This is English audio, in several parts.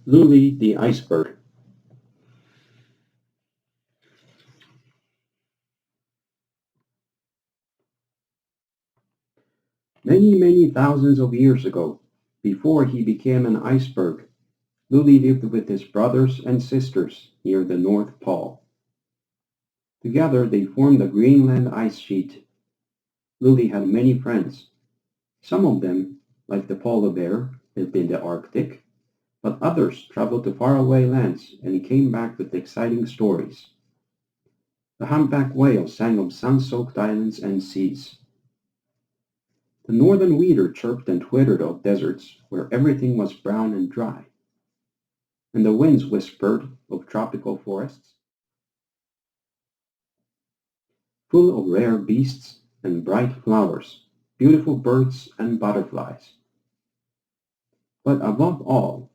Lulie the Iceberg. Many, many thousands of years ago, before he became an iceberg, Lulie lived with his brothers and sisters near the North Pole. Together they formed the Greenland ice sheet. Lulie had many friends. Some of them, like the polar bear, lived in the Arctic, but others traveled to faraway lands and came back with exciting stories. The humpback whale sang of sun-soaked islands and seas. The northern wheater chirped and twittered of deserts where everything was brown and dry, and the winds whispered of tropical forests full of rare beasts and bright flowers, beautiful birds and butterflies. But above all,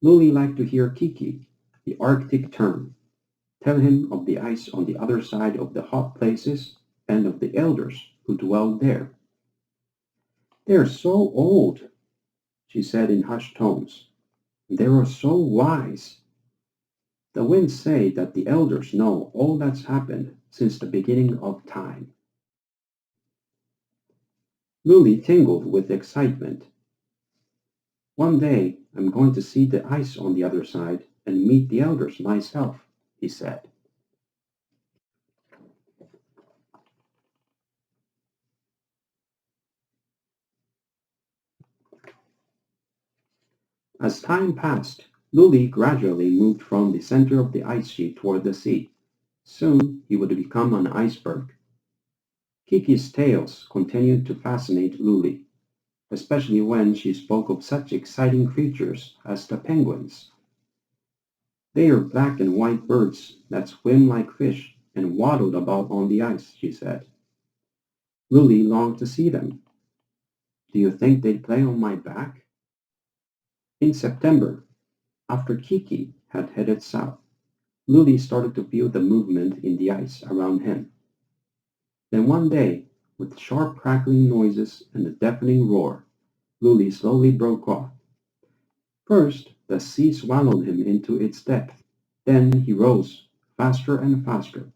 Lulie liked to hear Kiki, the Arctic tern, tell him of the ice on the other side of the hot places and of the elders who dwelled there. "They're so old," she said in hushed tones. "They are so wise. The winds say that the elders know all that's happened since the beginning of time." Lulie tingled with excitement. "One day I'm going to see the ice on the other side and meet the elders myself," he said. As time passed, Lulie gradually moved from the center of the ice sheet toward the sea. Soon he would become an iceberg. Kiki's tales continued to fascinate Lulie, especially when she spoke of such exciting creatures as the penguins. "They are black and white birds that swim like fish and waddled about on the ice," she said. Lulie longed to see them. "Do you think they'd play on my back?" In September, after Kiki had headed south, Lulie started to feel the movement in the ice around him. Then one day, with sharp crackling noises and a deafening roar, Lulie slowly broke off. First, the sea swallowed him into its depth. Then he rose, faster and faster,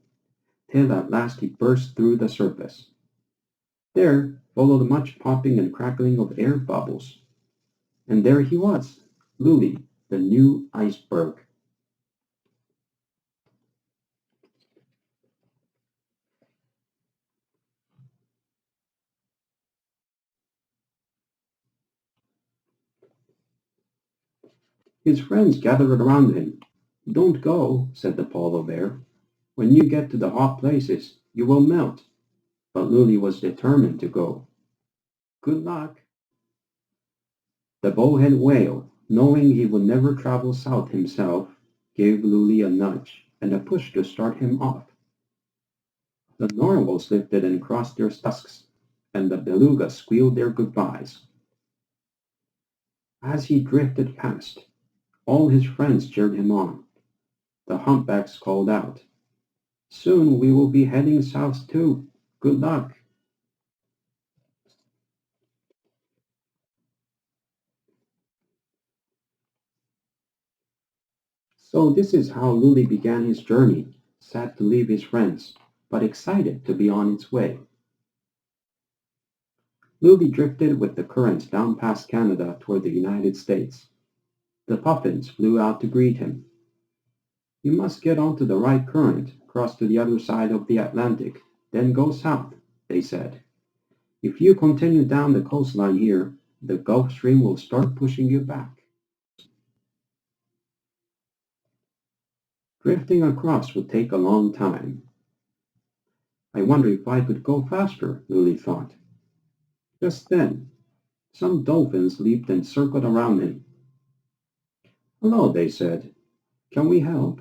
till at last he burst through the surface. There followed much popping and crackling of air bubbles. And there he was, Lulie, the new iceberg. His friends gathered around him. "Don't go," said the polar bear. "When you get to the hot places, you will melt." But Lulie was determined to go. "Good luck." The bowhead whale, knowing he would never travel south himself, gave Lulie a nudge and a push to start him off. The narwhals lifted and crossed their tusks, and the belugas squealed their goodbyes. As he drifted past, all his friends cheered him on. The humpbacks called out, "Soon we will be heading south too. Good luck." So this is how Lulie began his journey, sad to leave his friends, but excited to be on its way. Lulie drifted with the currents down past Canada toward the United States. The puffins flew out to greet him. "You must get onto the right current, cross to the other side of the Atlantic, then go south," they said. "If you continue down the coastline here, the Gulf Stream will start pushing you back." Drifting across would take a long time. "I wonder if I could go faster," Lulie thought. Just then, some dolphins leaped and circled around him. "Hello," they said. "Can we help?"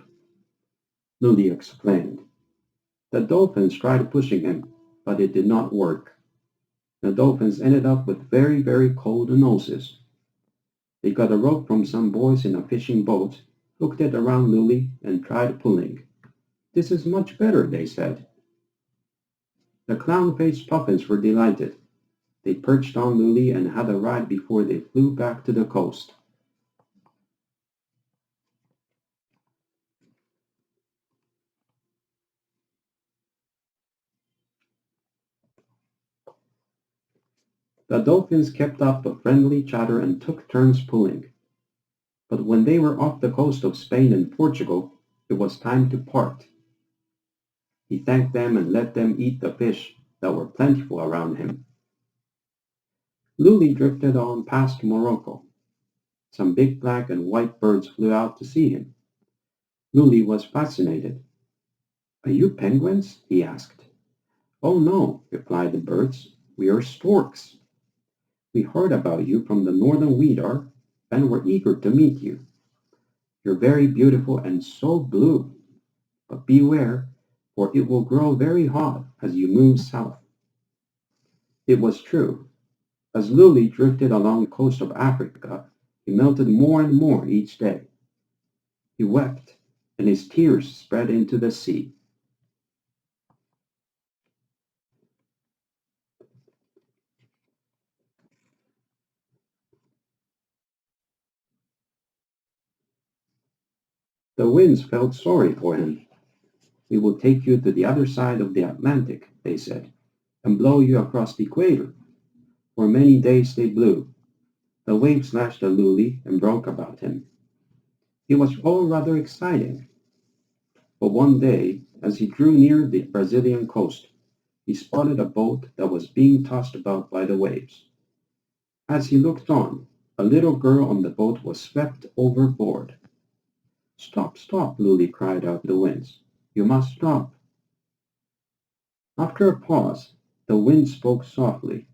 Lulie explained. The dolphins tried pushing him, but it did not work. The dolphins ended up with very, very cold noses. They got a rope from some boys in a fishing boat, hooked it around Lulie, and tried pulling. "This is much better," they said. The clown-faced puffins were delighted. They perched on Lulie and had a ride before they flew back to the coast. The dolphins kept up a friendly chatter and took turns pulling. But when they were off the coast of Spain and Portugal, it was time to part. He thanked them and let them eat the fish that were plentiful around him. Lulie drifted on past Morocco. Some big black and white birds flew out to see him. Lulie was fascinated. "Are you penguins?" he asked. "Oh no," replied the birds. "We are storks. We heard about you from the northern Widar and were eager to meet you. You're very beautiful and so blue. But beware, for it will grow very hot as you move south." It was true. As Lulie drifted along the coast of Africa, he melted more and more each day. He wept, and his tears spread into the sea. The winds felt sorry for him. "We will take you to the other side of the Atlantic," they said, "and blow you across the equator." For many days they blew. The waves lashed at Lulie and broke about him. It was all rather exciting. But one day, as he drew near the Brazilian coast, he spotted a boat that was being tossed about by the waves. As he looked on, a little girl on the boat was swept overboard. "Stop, stop," Lulie cried out to the winds. "You must stop." After a pause, the wind spoke softly.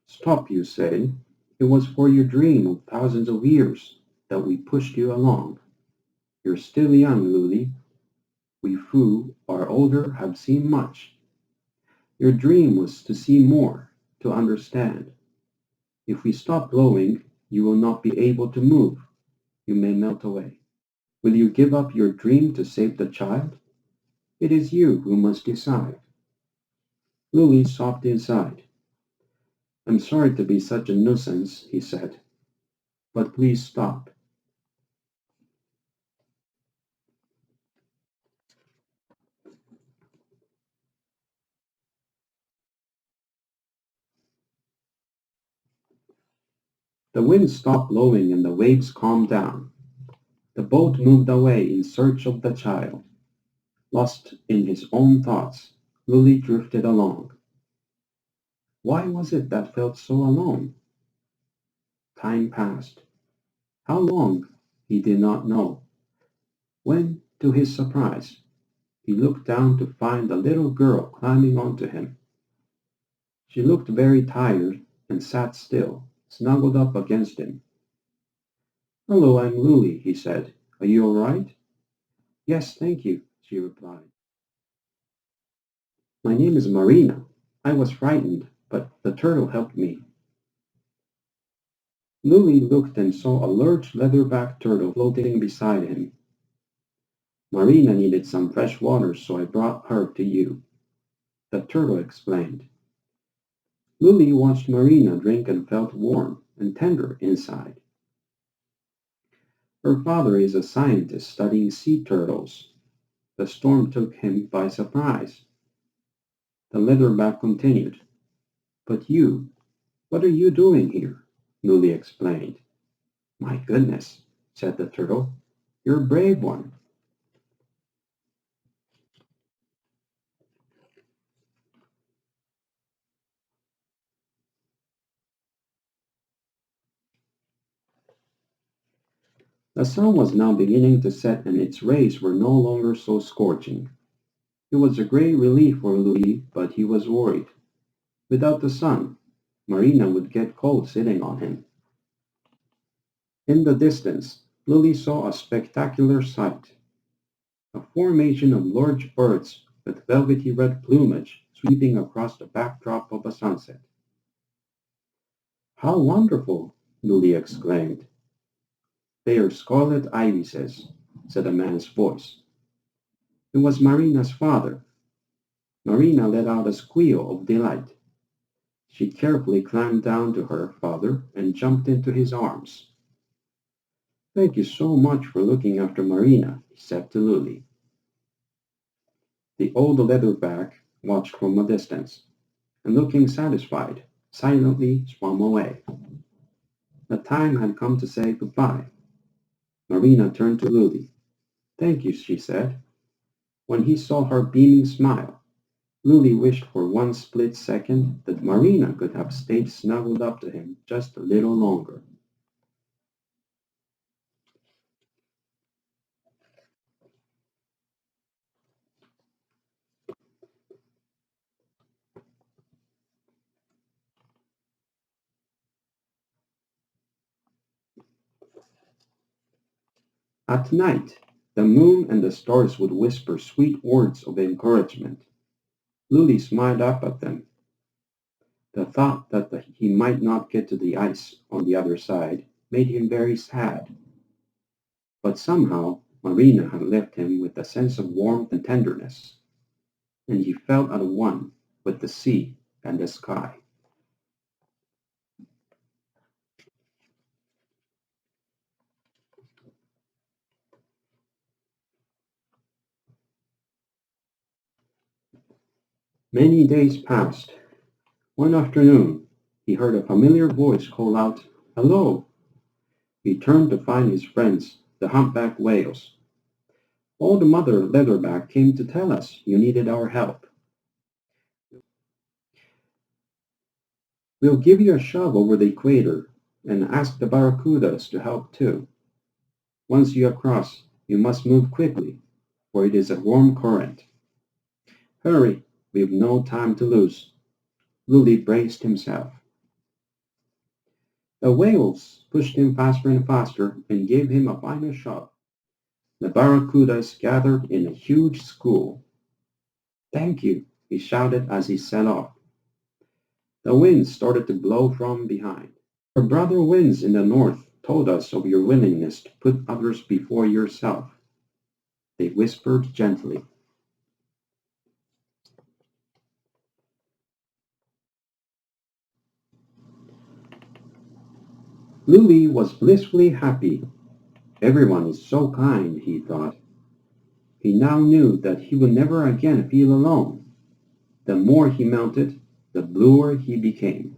"Stop, you say? It was for your dream of thousands of years that we pushed you along. You're still young, Lulie. We who are older have seen much. Your dream was to see more, to understand. If we stop blowing, you will not be able to move. You may melt away. Will you give up your dream to save the child? It is you who must decide." Lulie sobbed inside. "I'm sorry to be such a nuisance," he said, "but please stop." The wind stopped blowing and the waves calmed down. The boat moved away in search of the child. Lost in his own thoughts, Lulie drifted along. Why was it that felt so alone? Time passed. How long, he did not know. When, to his surprise, he looked down to find a little girl climbing onto him. She looked very tired and sat still, snuggled up against him. "Hello, I'm Lulie," he said. "Are you all right?" "Yes, thank you," she replied. "My name is Marina. I was frightened, but the turtle helped me." Lulie looked and saw a large leatherback turtle floating beside him. "Marina needed some fresh water, so I brought her to you," the turtle explained. Lulie watched Marina drink and felt warm and tender inside. Her father is a scientist studying sea turtles. The storm took him by surprise. The leatherback continued. "But you, what are you doing here?" Lulie explained. "My goodness," said the turtle. "You're a brave one." The sun was now beginning to set and its rays were no longer so scorching. It was a great relief for Lulie, but he was worried. Without the sun, Marina would get cold sitting on him. In the distance, Lulie saw a spectacular sight. A formation of large birds with velvety red plumage sweeping across the backdrop of a sunset. "How wonderful!" Lulie exclaimed. "They are scarlet ibises," said a man's voice. It was Marina's father. Marina let out a squeal of delight. She carefully climbed down to her father and jumped into his arms. "Thank you so much for looking after Marina," he said to Lulie. The old leatherback watched from a distance, and looking satisfied, silently swam away. The time had come to say goodbye. Marina turned to Lulie. Thank you, she said. When he saw her beaming smile, Lulie wished for one split second that Marina could have stayed snuggled up to him just a little longer. At night, the moon and the stars would whisper sweet words of encouragement. Lulie smiled up at them. The thought that he might not get to the ice on the other side made him very sad. But somehow Marina had left him with a sense of warmth and tenderness, and he felt at one with the sea and the sky. Many days passed. One afternoon, he heard a familiar voice call out, "Hello!" He turned to find his friends, the humpback whales. Old Mother Leatherback came to tell us you needed our help. We'll give you a shove over the equator and ask the barracudas to help too. Once you are across, you must move quickly, for it is a warm current. Hurry, we've no time to lose. Lulie braced himself. The whales pushed him faster and faster and gave him a final shove. The barracudas gathered in a huge school. Thank you, he shouted as he set off. The wind started to blow from behind. Your brother winds in the north told us of your willingness to put others before yourself. They whispered gently. Lulie was blissfully happy. Everyone is so kind, he thought. He now knew that he would never again feel alone. The more he mounted, the bluer he became.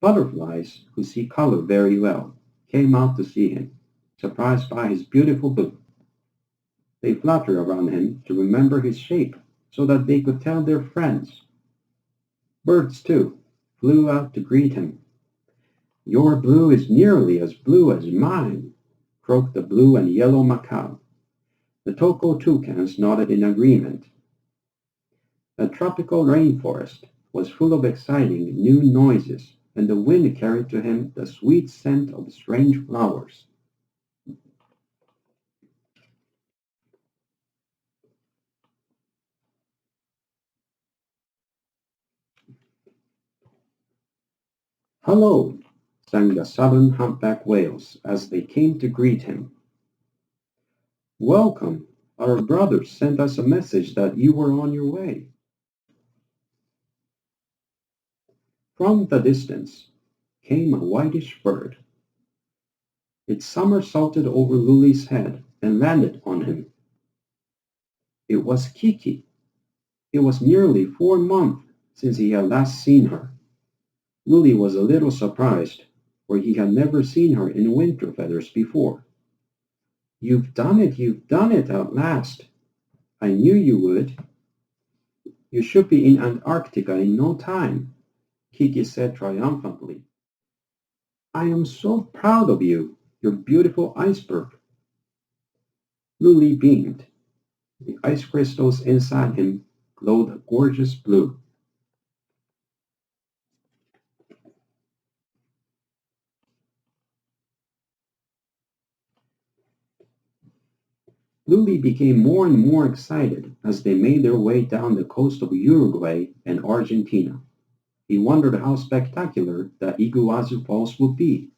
Butterflies, who see color very well, came out to see him, surprised by his beautiful blue. They fluttered around him to remember his shape so that they could tell their friends. Birds, too, flew out to greet him. Your blue is nearly as blue as mine, croaked the blue and yellow macaw. The toko toucans nodded in agreement. The tropical rainforest was full of exciting new noises, and the wind carried to him the sweet scent of strange flowers. Hello, sang the southern humpback whales as they came to greet him. Welcome. Our brothers sent us a message that you were on your way. From the distance came a whitish bird. It somersaulted over Lulie's head and landed on him. It was Kiki. It was nearly 4 months since he had last seen her. Lulie was a little surprised, for he had never seen her in winter feathers before. You've done it at last. I knew you would. You should be in Antarctica in no time, Kiki said triumphantly. I am so proud of you, your beautiful iceberg. Lulie beamed. The ice crystals inside him glowed a gorgeous blue. Lulie became more and more excited as they made their way down the coast of Uruguay and Argentina. He wondered how spectacular the Iguazu Falls would be,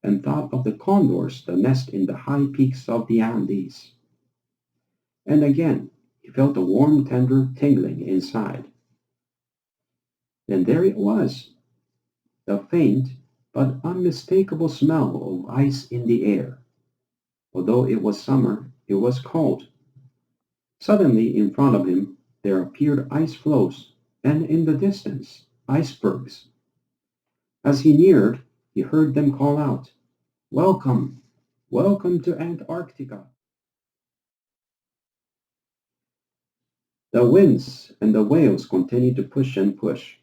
and thought of the condors that nest in the high peaks of the Andes. And again, he felt a warm, tender tingling inside. Then there it was, the faint but unmistakable smell of ice in the air. Although it was summer, it was cold. Suddenly, in front of him, there appeared ice floes, and in the distance, icebergs, As he neared, he heard them call out, "Welcome! Welcome to Antarctica!" The winds and the whales continued to push and push.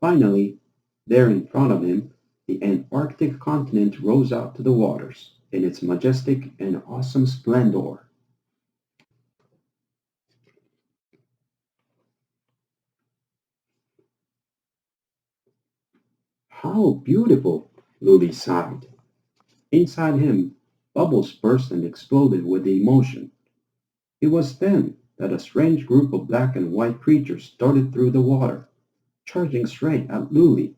Finally, there in front of him, the Antarctic continent rose out to the waters in its majestic and awesome splendor. How beautiful! Lulie sighed. Inside him, bubbles burst and exploded with emotion. It was then that a strange group of black and white creatures darted through the water, charging straight at Lulie.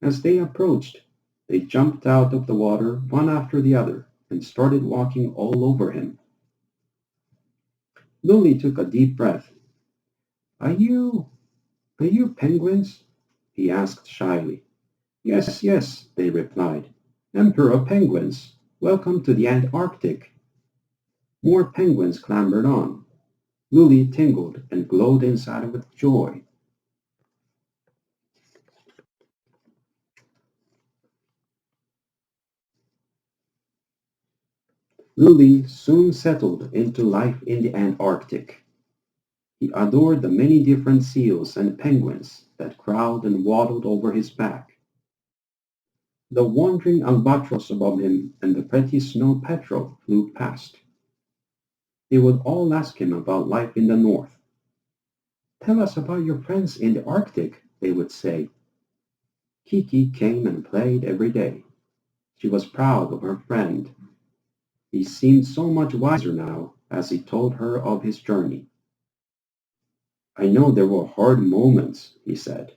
As they approached, they jumped out of the water one after the other and started walking all over him. Lulie took a deep breath. Are you penguins? He asked shyly. Yes, yes, they replied. Emperor Penguins, welcome to the Antarctic. More penguins clambered on. Lulie tingled and glowed inside with joy. Lulie soon settled into life in the Antarctic. He adored the many different seals and penguins that crawled and waddled over his back. The wandering albatross above him and the pretty snow petrel flew past. They would all ask him about life in the north. Tell us about your friends in the Arctic, they would say. Kiki came and played every day. She was proud of her friend. He seemed so much wiser now as he told her of his journey. I know there were hard moments, he said,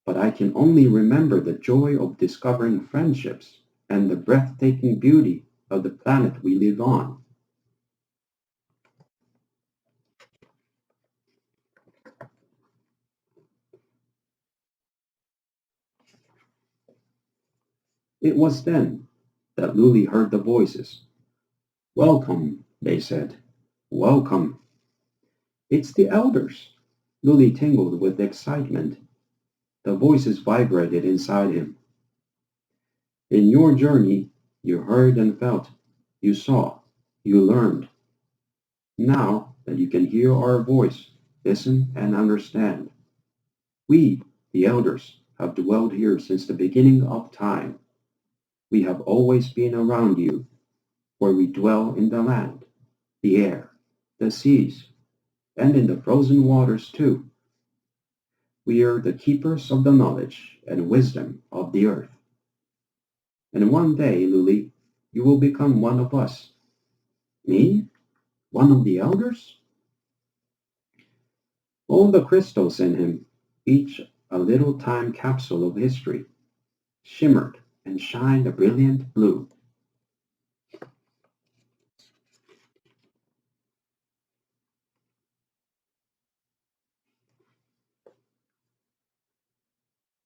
but I can only remember the joy of discovering friendships and the breathtaking beauty of the planet we live on. It was then that Lulie heard the voices. Welcome, they said. Welcome. It's the elders. Lulie tingled with excitement. The voices vibrated inside him. In your journey, you heard and felt, you saw, you learned. Now that you can hear our voice, listen and understand. We, the elders, have dwelled here since the beginning of time. We have always been around you, where we dwell in the land, the air, the seas, and in the frozen waters too. We are the keepers of the knowledge and wisdom of the earth. And one day, Lulie, you will become one of us. Me? One of the elders? All the crystals in him, each a little time capsule of history, shimmered and shined a brilliant blue.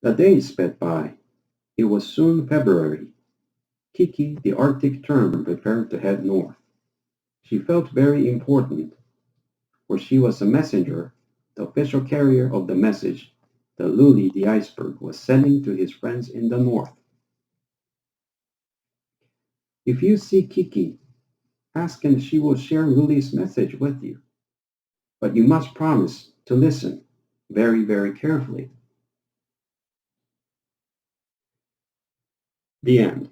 The days sped by. It was soon February. Kiki, the Arctic tern, prepared to head north. She felt very important, for she was the messenger, the official carrier of the message that Lulie the Iceberg was sending to his friends in the north. If you see Kiki, ask and she will share Lulie's message with you. But you must promise to listen very, very carefully. The end.